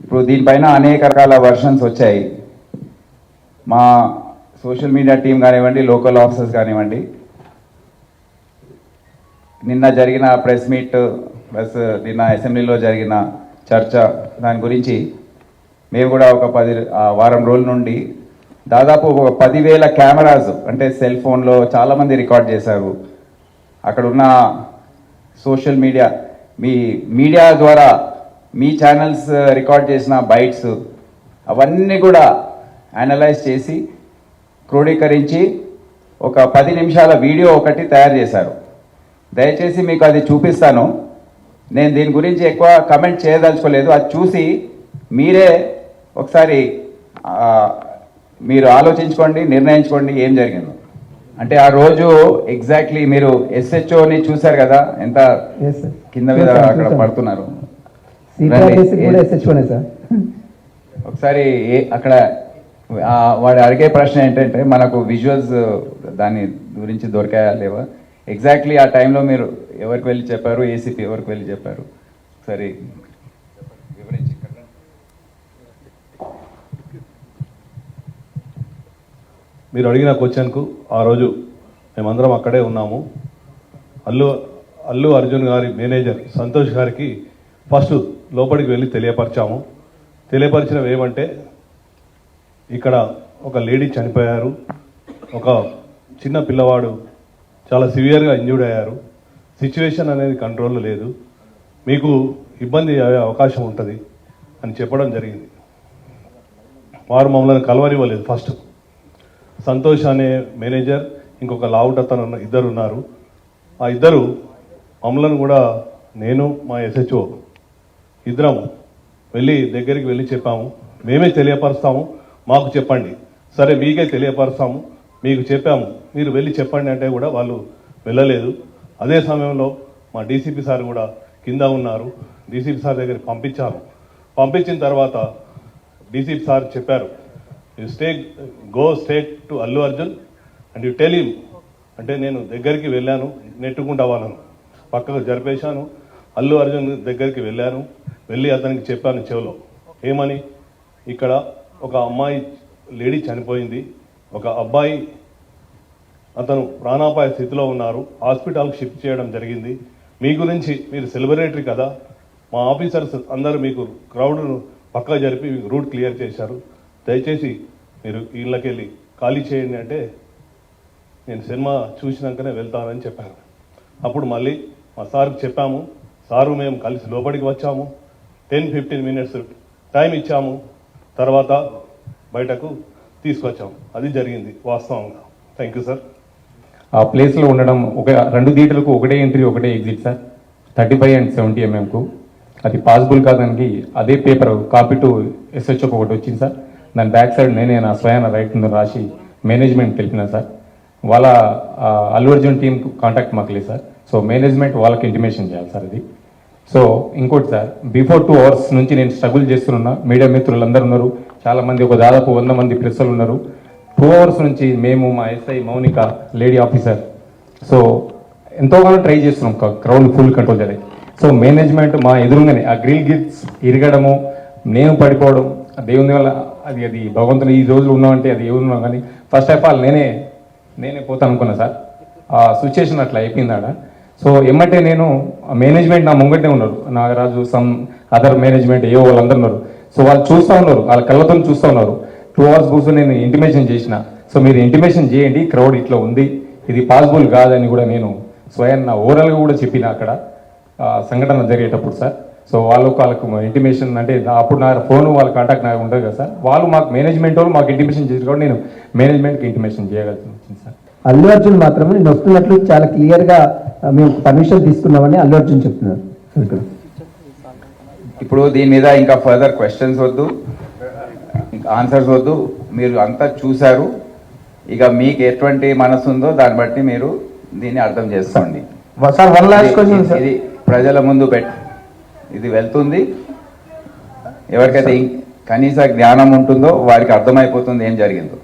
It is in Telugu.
ఇప్పుడు దీనిపైన అనేక రకాల వర్షన్స్ వచ్చాయి. మా సోషల్ మీడియా టీం కానివ్వండి, లోకల్ ఆఫీసర్స్ కానివ్వండి, నిన్న జరిగిన ప్రెస్ మీట్ ప్లస్ నిన్న అసెంబ్లీలో జరిగిన చర్చ దాని గురించి మేము కూడా ఒక వారం రోజుల నుండి దాదాపు ఒక 10,000 కెమెరాస్ అంటే సెల్ ఫోన్లో చాలామంది రికార్డ్ చేశారు. అక్కడ ఉన్న సోషల్ మీడియా మీడియా ద్వారా మీ ఛానల్స్ రికార్డ్ చేసిన బైట్స్ అవన్నీ కూడా అనలైజ్ చేసి క్రోడీకరించి ఒక 10 నిమిషాల వీడియో ఒకటి తయారు చేశారు. దయచేసి మీకు అది చూపిస్తాను. నేను దీని గురించి ఎక్కువ కమెంట్ చేయదలుచుకోలేదు. అది చూసి మీరే ఒకసారి మీరు ఆలోచించుకోండి, నిర్ణయించుకోండి ఏం జరిగిందో. అంటే ఆ రోజు ఎగ్జాక్ట్లీ మీరు ఎస్హెచ్ఓని చూశారు కదా, ఎంత కింద మీద అక్కడ పడుతున్నారు. ఒకసారి అక్కడ వాడు అడిగే ప్రశ్న ఏంటంటే మనకు విజువల్స్ దాని గురించి దొరికాయా లేవా, ఎగ్జాక్ట్లీ ఆ టైంలో మీరు ఎవరికి వెళ్ళి చెప్పారు, ఏసీపీ ఎవరికి వెళ్ళి చెప్పారు, సరే వివరించి. మీరు అడిగిన క్వశ్చన్కు ఆ రోజు మేమందరం అక్కడే ఉన్నాము. అల్లు అర్జున్ గారి మేనేజర్ సంతోష్ గారికి ఫస్ట్ లోపలికి వెళ్ళి తెలియపరిచాము. తెలియపరిచినవి ఏమంటే ఇక్కడ ఒక లేడీ చనిపోయారు, ఒక చిన్న పిల్లవాడు చాలా సివియర్గా ఇంజ్యూర్డ్ అయ్యారు, సిచ్యువేషన్ అనేది కంట్రోల్లో లేదు, మీకు ఇబ్బంది అయ్యే అవకాశం ఉంటుంది అని చెప్పడం జరిగింది. వారు మమ్మల్ని కలవనివ్వలేదు. ఫస్ట్ సంతోష్ అనే మేనేజర్, ఇంకొక లావుట్ అతను ఇద్దరు ఉన్నారు. ఆ ఇద్దరు మమ్మల్ని కూడా, నేను మా ఎస్హెచ్ఓ ఇద్దరం దగ్గరికి వెళ్ళి చెప్పాము, మేమే తెలియపరుస్తాము, మాకు చెప్పండి. సరే మీకే తెలియపరుస్తాము, మీకు చెప్పాము, మీరు వెళ్ళి చెప్పండి అంటే కూడా వాళ్ళు వెళ్ళలేదు. అదే సమయంలో మా డీసీపీ సార్ కూడా కింద ఉన్నారు. డీసీపీ సార్ దగ్గరికి పంపించాము. పంపించిన తర్వాత డీసీపీ సార్ చెప్పారు, go state to Allu Arjun and you tell him. అంటే నేను దగ్గరికి వెళ్ళాను, నెట్టుకుంటా వాళ్ళను పక్కకు జరిపేశాను. అల్లు అర్జున్ దగ్గరికి వెళ్ళి అతనికి చెప్పాను చెవిలో, ఏమని, ఇక్కడ ఒక అమ్మాయి లేడీ చనిపోయింది, ఒక అబ్బాయి అతను ప్రాణాపాయ స్థితిలో ఉన్నారు, హాస్పిటల్కి షిఫ్ట్ చేయడం జరిగింది. మీ గురించి, మీరు సెలబ్రిటీ కదా, మా ఆఫీసర్స్ అందరూ మీకు క్రౌడ్ను పక్కకు జరిపి మీకు రూట్ క్లియర్ చేశారు, దయచేసి మీరు ఇళ్ళకెళ్ళి ఖాళీ చేయండి అంటే నేను సినిమా చూసినాకనే వెళ్తానని చెప్పాను. అప్పుడు మళ్ళీ మా సార్కి చెప్పాము, సారు మేము కలిసి లోపలికి వచ్చాము, 10-15 మినిట్స్ టైం ఇచ్చాము, తర్వాత బయటకు తీసుకొచ్చాము. అది జరిగింది వాస్తవంగా. Thank you sir. ఆ ప్లేస్లో ఉండడం రెండు థియేటర్లకు ఒకటే ఎంట్రీ ఒకటే ఎగ్జిట్ సార్, 35 and 70 mm. అది పాసిబుల్ కాదానికి అదే పేపర్ కాపీ టు ఎస్హెచ్ఓకి ఒకటి వచ్చింది సార్. దాని బ్యాక్ సైడ్ నేనే నా స్వయాన రైట్ కింద రాసి మేనేజ్మెంట్ తెలిపినా సార్. వాళ్ళ అల్లు అర్జున్ టీమ్ కాంటాక్ట్ మాకు లేదు సార్. సో మేనేజ్మెంట్ వాళ్ళకి ఇంటిమేషన్ చేయాలి సార్ ఇది. సో ఇంకోటి సార్, బిఫోర్ 2 hours నుంచి నేను స్ట్రగుల్ చేస్తున్నా. మీడియా మిత్రులు అందరూ ఉన్నారు, చాలామంది, ఒక దాదాపు 100 మంది ప్రెస్సులు ఉన్నారు. 2 hours నుంచి మేము, మా SI Mounika lady officer, so ఎంతోగానో ట్రై చేస్తున్నాం క్రౌడ్ ఫుల్ కంట్రోల్ చేయాలి. సో మేనేజ్మెంట్ మా ఎదురుగానే ఆ గ్రిల్ గిట్స్ ఇరగడము, నేను పడిపోవడం, దేవుని వల్ల అది భగవంతుని ఈ రోజులు ఉన్నామంటే అది ఎవరున్నాం. కానీ ఫస్ట్ ఆఫ్ ఆల్ నేనే పోతాను అనుకున్నా సార్. ఆ సిచ్యుయేషన్ అట్లా అయిపోయింది ఆడ. సో ఏమంటే నేను మేనేజ్మెంట్ నా ముంగటే ఉన్నారు, నాగరాజు, సమ్ అదర్ మేనేజ్మెంట్ ఏవో వాళ్ళందరూ ఉన్నారు. సో వాళ్ళు చూస్తూ ఉన్నారు, వాళ్ళ కళ్ళతో చూస్తూ ఉన్నారు. 2 hours కూర్చొని నేను ఇంటిమేషన్ చేసిన, సో మీరు ఇంటిమేషన్ చేయండి, క్రౌడ్ ఇట్లా ఉంది, ఇది పాసిబుల్ కాదని కూడా నేను స్వయం నా ఓవరాల్గా కూడా చెప్పిన అక్కడ సంఘటన జరిగేటప్పుడు సార్. సో వాళ్ళకు ఇంటిమేషన్ అంటే అప్పుడు నా ఫోన్ వాళ్ళ కాంటాక్ట్ నాకు ఉంటుంది కదా సార్. వాళ్ళు మాకు మేనేజ్మెంట్ వాళ్ళు మాకు ఇంటిమేషన్ చేసి కూడా నేను మేనేజ్మెంట్కి ఇంటిమేషన్ చేయగలిసి వచ్చింది సార్. అల్లు అర్జున్ మాత్రమే నేను వస్తున్నట్లు చాలా క్లియర్గా మేము పర్మిషన్ తీసుకున్నామని అల్లు అర్జున్ చెప్తున్నారు. ఇప్పుడు దీని మీద ఇంకా ఫర్దర్ క్వశ్చన్స్ వద్దు, ఇంకా ఆన్సర్స్ వద్దు. మీరు అంతా చూశారు, ఇక మీకు ఎటువంటి మనసు ఉందో దాన్ని బట్టి మీరు దీన్ని అర్థం చేసుకోండి సార్. 1 last question sir. ఇది ప్రజల ముందు ఇది వెళ్తుంది. ఎవరికైతే కనీస జ్ఞానం ఉంటుందో వారికి అర్థమైపోతుంది ఏం జరిగిందో.